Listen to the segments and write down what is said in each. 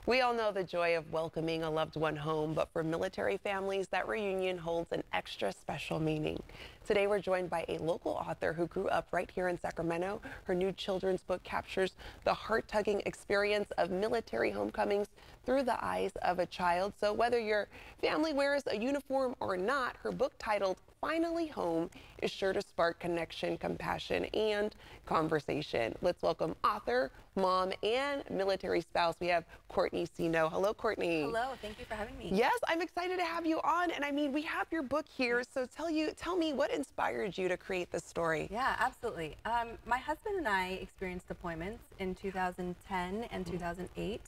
We all know the joy of welcoming a loved one home, but for military families, that reunion holds an extra special meaning. Today, we're joined by a local author who grew up right here in Sacramento. Her new children's book captures the heart-tugging experience of military homecomings through the eyes of a child. So whether your family wears a uniform or not, her book titled Finally Home is sure to spark connection, compassion, and conversation. Let's welcome author, mom, and military spouse. We have Courtney Sino. Hello, Courtney. Hello, thank you for having me. Yes, I'm excited to have you on. And I mean, we have your book here. So tell me what inspired you to create this story? Yeah, absolutely. My husband and I experienced deployments in 2010 and 2008.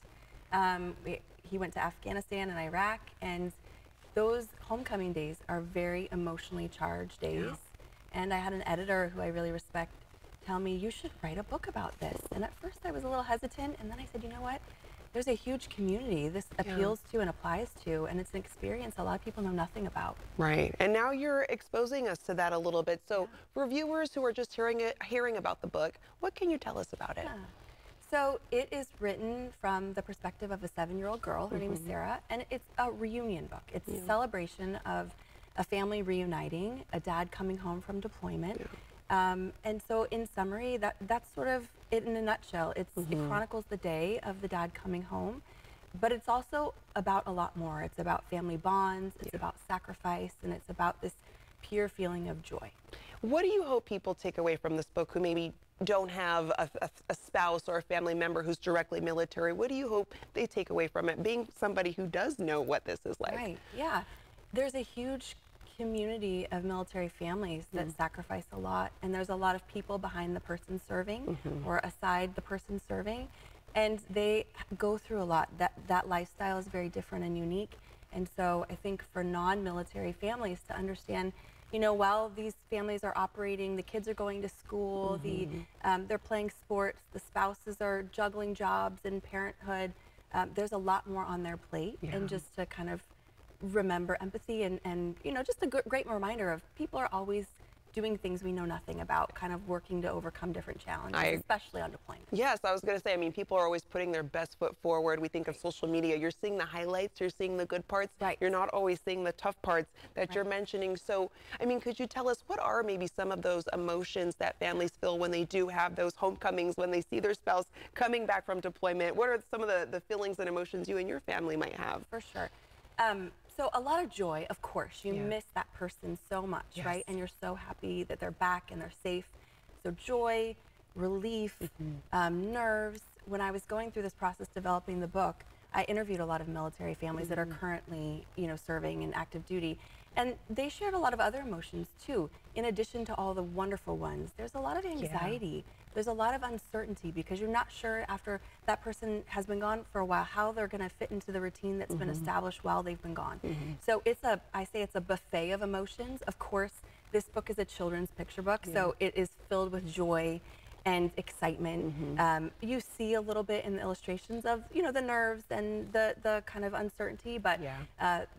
He went to Afghanistan and Iraq, and those homecoming days are very emotionally charged days. Yeah. And I had an editor who I really respect tell me, you should write a book about this. And at first I was a little hesitant, and then I said, you know what? There's a huge community this appeals to and applies to, and it's an experience a lot of people know nothing about. Right, and now you're exposing us to that a little bit. So for viewers who are just hearing about the book, what can you tell us about it? Yeah. So it is written from the perspective of a 7-year-old girl. Her name is Sarah, and it's a reunion book. It's a celebration of a family reuniting, a dad coming home from deployment. And so in summary, that's sort of it in a nutshell. It chronicles the day of the dad coming home, but it's also about a lot more. It's about family bonds, it's about sacrifice, and it's about this pure feeling of joy. What do you hope people take away from this book who maybe don't have a spouse or a family member who's directly military? What do you hope they take away from it, being somebody who does know what this is like? Right, yeah. There's a huge community of military families that sacrifice a lot, and there's a lot of people behind the person serving or aside the person serving, and they go through a lot. That lifestyle is very different and unique, and so I think for non-military families to understand, you know, while these families are operating, the kids are going to school, they're playing sports, the spouses are juggling jobs and parenthood, there's a lot more on their plate, and just to kind of remember empathy and you know, just a great reminder of people are always doing things we know nothing about, kind of working to overcome different challenges, especially on deployment. Yes, I was going to say, I mean, people are always putting their best foot forward. We think of social media. You're seeing the highlights, you're seeing the good parts. You're not always seeing the tough parts that you're mentioning. So, I mean, could you tell us what are maybe some of those emotions that families feel when they do have those homecomings, when they see their spouse coming back from deployment? What are some of the feelings and emotions you and your family might have? For sure. So a lot of joy, of course. You miss that person so much, right? And you're so happy that they're back and they're safe. So joy, relief, nerves. When I was going through this process developing the book, I interviewed a lot of military families that are currently, you know, serving in active duty. And they shared a lot of other emotions too. In addition to all the wonderful ones, there's a lot of anxiety. There's a lot of uncertainty because you're not sure after that person has been gone for a while how they're going to fit into the routine that's been established while they've been gone. So I say it's a buffet of emotions. Of course, this book is a children's picture book, so it is filled with joy and excitement. You see a little bit in the illustrations of, you know, the nerves and the kind of uncertainty, but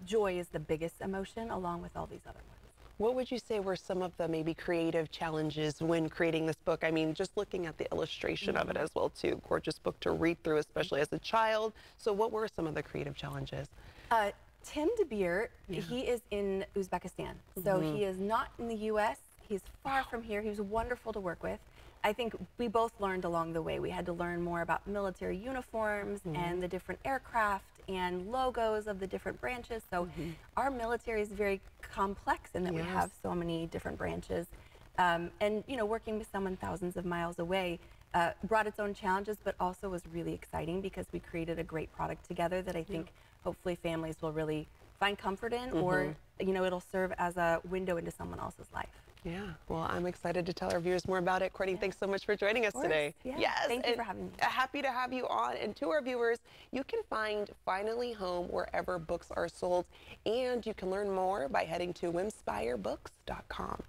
joy is the biggest emotion along with all these other ones. What would you say were some of the maybe creative challenges when creating this book? I mean, just looking at the illustration of it as well too. Gorgeous book to read through, especially as a child. So what were some of the creative challenges? Tim DeBeer, he is in Uzbekistan. So he is not in the U.S. He's far from here. He was wonderful to work with. I think we both learned along the way. We had to learn more about military uniforms and the different aircraft and logos of the different branches. So our military is very complex in that we have so many different branches. And, you know, working with someone thousands of miles away brought its own challenges, but also was really exciting because we created a great product together that I think hopefully families will really find comfort in, or, you know, it'll serve as a window into someone else's life. Yeah, well, I'm excited to tell our viewers more about it. Courtney, thanks so much for joining us today. Yes, thank you for having me. Happy to have you on. And to our viewers, you can find Finally Home wherever books are sold, and you can learn more by heading to winspirebooks.com.